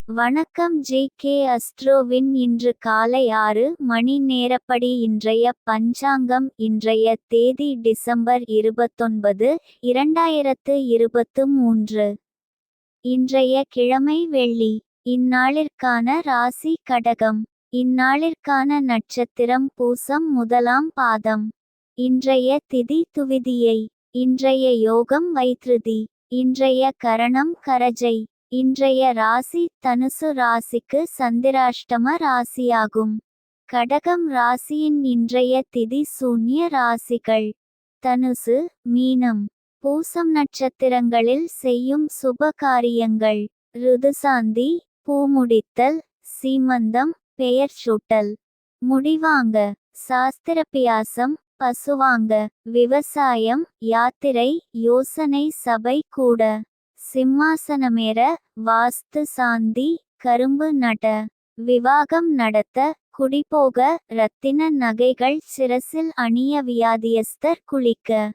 வணக்கம் ஜி.கே. அஸ்ட்ரோவின் இன்று காலை 6 மணி நேரப்படி இன்றைய பஞ்சாங்கம். இன்றைய தேதி டிசம்பர் 29, 2023. இன்றைய கிழமை வெள்ளி. இந்நாளிற்கான ராசி கடகம். இந்நாளிற்கான நட்சத்திரம் பூசம் முதலாம் பாதம். இன்றைய திதி துவிதியை. இன்றைய யோகம் வைத்ருதி. இன்றைய கரணம் கரஜை. இன்றைய ராசி தனுசு ராசிக்கு சந்திராஷ்டம ராசியாகும். கடகம் ராசியின் இன்றைய திதி சூன்ய ராசிகள்: தனுசு, மீனம். பூசம் நட்சத்திரங்களில் செய்யும் சுப காரியங்கள்: ருதுசாந்தி, பூமுடித்தல், சீமந்தம், பெயர் சூட்டல், முடிவாங்க, சாஸ்திரபியாசம், பசுவாங்க, விவசாயம், யாத்திரை, யோசனை சபை கூட, சிம்மாசனமேற, வாஸ்து சாந்தி, கரும்பு நட, விவாகம் நடத்த, குடிபோக, இரத்தின நகைகள் சிரசில் அணிய, வியாதியஸ்தர் குளிக்க.